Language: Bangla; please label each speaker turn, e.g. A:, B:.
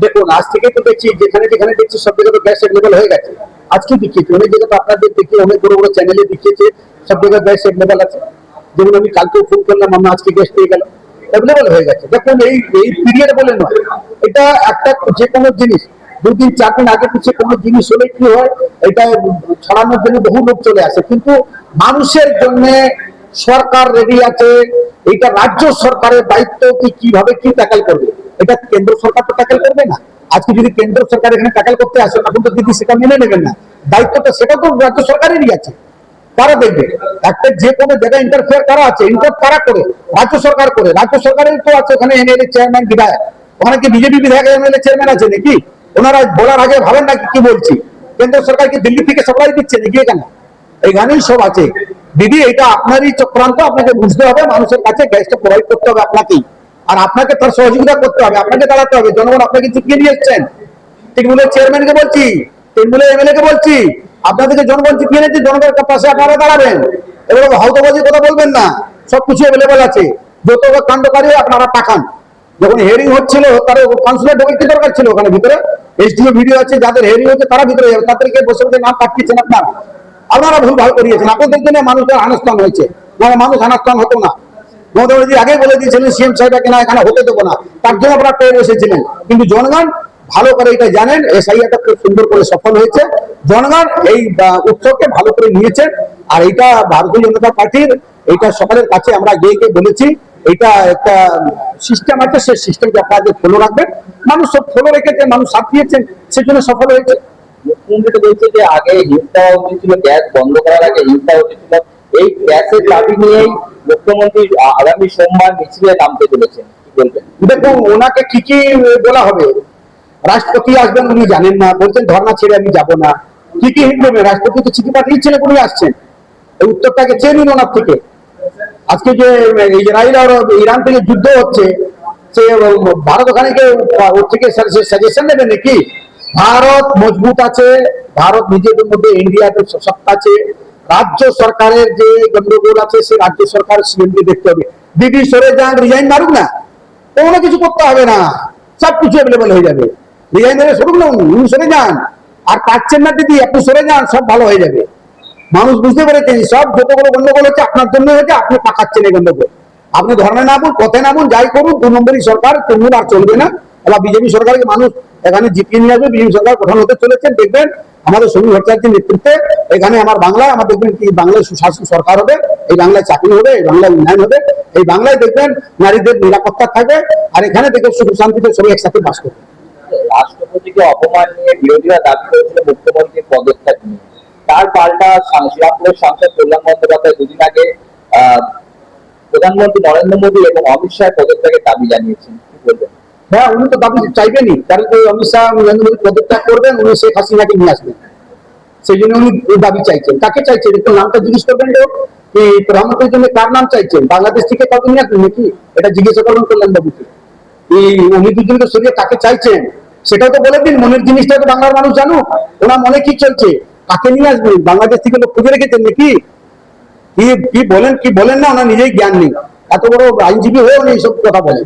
A: দেখুন আজ থেকে তো দেখছি যেখানে যেখানে দেখছি সব জায়গায় তো গ্যাস অ্যাভেলেবল হয়ে গেছে। আজকে দেখিয়েছে অনেক জায়গায়, তো আপনাদের দেখি অনেক বড় বড় চ্যানেলে দেখিয়েছে সব জায়গায় গ্যাস অ্যাভেলেবল আছে। যেমন আমি কালকেও ফোন করলাম, আমরা আজকে গ্যাস পেয়ে গেল, অ্যাভেলেবল হয়ে গেছে। দেখুন এই এই পিরিয়ড বলে নয়, এটা একটা যে কোনো জিনিস 2 দিন 4 দিন আগে পিছিয়ে কোনো জিনিস হলে কি হয়, এটা ছড়ানোর জন্য বহু লোক চলে আসে, কিন্তু মানুষের জন্য সরকার রেডি আছে। এটা রাজ্য সরকারের দায়িত্ব কি কিভাবে কি ট্যাকেল করবে, এটা কেন্দ্র সরকার তো ট্যাকেল করবে না। আজকে যদি কেন্দ্র সরকার এখানে ট্যাকেল করতে আসে তখন তো দিদি সেটা মেনে নেবেন না, দায়িত্বটা সেটা তো রাজ্য সরকারেরই আছে। তারা দেখবে একটা যে কোনো জায়গায় ইন্টারফেয়ার করা আছে, ইন্টার কারা করে, রাজ্য সরকার করে। রাজ্য সরকারের তো আছে ওখানে এমএলএ চেয়ারম্যান বিধায়ক, ওখানে কি বিজেপি বিধায়ক এমএলএ চেয়ারম্যান আছে নাকি? ওনারা বলার আগে ভাবেন নাকি কি বলছি? কেন্দ্র সরকার কি দিল্লি থেকে সাপ্লাই দিচ্ছে নাকি? এখানে এখানেই সব আছে দিদি। এটা আপনারই চক্রান্ত, আপনাকে বুঝতে হবে। মানুষের কাছে গ্যাসটা প্রোভাইড করতে হবে আপনাকেই, আর আপনাকে তার সহযোগিতা করতে হবে, আপনাকে দাঁড়াতে হবে। জনগণ আপনাকে জিতিয়ে নিয়ে এসছেন। তৃণমূলের চেয়ারম্যানকে বলছি, তৃণমূলের এমএলএ কে বলছি, আপনাদেরকে জনগণ জিতিয়ে এনেছে, জনগণের পাশে আপনারা দাঁড়াবেন। এবার হাউতাবাজির কথা বলবেন না, সবকিছু অ্যাভেলেবল আছে। যত কাণ্ডকারী আপনারা পাঠান। যখন হেয়ারিং হচ্ছিল তার কাউন্সিলর ঢোকার কি দরকার ছিল ওখানে ভিতরে? এসডিও ভিডিও আছে, যাদের হেয়ারিং হচ্ছে তারা ভিতরে যাবে, তাদেরকে বসে বসে নাম কাটছেন আপনারা। আপনারা ভুল ভাল করিয়েছেন, আপনাদের জন্য মানুষের আনাস্থান হয়েছে, মানে মানুষ আনাস্থান হতো না। মমতা ব্যানার্জি আগেই বলে দিয়েছিলেন সিএম সাহেবকে না এখানে হতে দেবো না, তার জন্য আপনারা পেয়ে বসেছিলেন। কিন্তু জনগণ ভালো করে এটা জানেন, এসআইআরটা খুব সুন্দর করে সফল হয়েছে। জনগণ এই উৎসবকে ভালো করে নিয়েছে। আর এটা ভারতীয় জনতা পার্টির এটা সকলের কাছে আমরা গিয়ে গিয়ে বলেছি, এটা একটা সিস্টেম আছে, সেই সিস্টেমকে আপনাদের ফলো রাখবেন। মানুষ সব ফলো রেখেছে, মানুষ সাথ দিয়েছেন, সেজন্য সফল হয়েছে।
B: মুখ্যমন্ত্রী বলছে যে আগে হিট দেওয়া উচিত ছিল, গ্যাস বন্ধ করার আগে হিট দেওয়া উচিত ছিল। এই গ্যাসের দাবি নিয়েই মুখ্যমন্ত্রী আগামী সোমবার মিছিলে নামতে চলেছেন, কি বলবেন?
A: দেখুন ওনাকে কি কি বলা হবে, রাষ্ট্রপতি আসবেন উনি জানেন না, বলছেন ধর্ণা ছেড়ে আমি যাব না। কি কি হিট দেবে? রাষ্ট্রপতি তো চিঠি পাঠিয়েছিলেন, উনি আসছেন, এই উত্তরটাকে চেয়ে নিন ওনার থেকে। আজকে যে ইসরায়েল আর ইরান থেকে যুদ্ধ হচ্ছে, সে ভারত ওখানে ওর থেকে সাজেশন নেবে নাকি? ভারত মজবুত আছে, ভারত নিজেদের মধ্যে ইন্ডিয়াতে সশক্ত আছে। রাজ্য সরকারের যে গন্ডগোল আছে সে রাজ্য সরকার সিএমকে দেখতে হবে। দিদি সরে যান, রিজাইন মারুক না, কোনো কিছু করতে হবে না, সবকিছু অ্যাভেলেবল হয়ে যাবে। রিজাইন মেরে সরুক না, উনি সরে যান। আর পাচ্ছেন না দিদি, আপনি সরে যান, সব ভালো হয়ে যাবে। মানুষ বুঝতে পেরেছেন সব যতগুলো গন্ডগোল হচ্ছে আপনার জন্য হয়েছে, আপনি পাকাচ্ছেন এই গন্ডগোল। আপনি ধর্মে নামুন, পথে নামুন, যাই করুন, 2 নম্বরই সরকার, তৃণমূল আর চলবে না। এবার বিজেপি সরকারকে মানুষ এখানে জিতিয়ে নিয়ে আসবে। বিজেপি সরকার গঠন হতে চলেছে, দেখবেন আমাদের সমীর ভট্টাচার্যের নেতৃত্বে এখানে আমার বাংলায় আমার দেখবেন কি বাংলায় সুশাসন সরকার হবে, এই বাংলায় চাকরি হবে, এই বাংলায় উন্নয়ন হবে, এই বাংলায় দেখবেন নারীদের নিরাপত্তা থাকবে, আর এখানে দেখবেন সুখ শান্তিতে সবাই একসাথে বাস করবে।
B: রাষ্ট্রপতিকে অপমান নিয়ে বিরোধীরা দাবি করেছিল মুখ্যমন্ত্রীর পদত্যাগ নিয়ে, তার পাল্টা শ্রীরামপুরের সাংসদ কল্যাণ বন্দ্যোপাধ্যায় 2 দিন আগে প্রধানমন্ত্রী নরেন্দ্র মোদী এবং অমিত শাহের পদত্যাগের দাবি জানিয়েছেন, কি বলবেন?
A: হ্যাঁ, উনি তো দাবি চাইবেনই, কারণ অমিত শাহ নরেন্দ্র মোদী পদত্যাগ করবেন, উনি শেখ হাসিনাকে নিয়ে আসবেন, সেই জন্য উনি দাবি চাইছেন। কাকে চাইছেন একটু নামটা জিজ্ঞেস করবেন তো, কি প্রধানমন্ত্রীর জন্য কার নাম চাইছেন? বাংলাদেশ থেকে কাউকে নিয়ে আসবেন নাকি? এটা জিজ্ঞাসা করবেন কল্যাণ বাবুকে। এই অমিতুর জন্য সরিয়ে কাকে চাইছেন সেটাও তো বলে দিন, মনের জিনিসটা তো বাংলার মানুষ জানুক, ওনার মনে কি চলছে, কাকে নিয়ে আসবেন? বাংলাদেশ থেকে লোক খুঁজে রেখেছেন নাকি? কি বলেন কি বলেন না, ওনার নিজেই জ্ঞান নেই। এত বড় আইনজীবী হয়ে উনি এইসব কথা বলেন।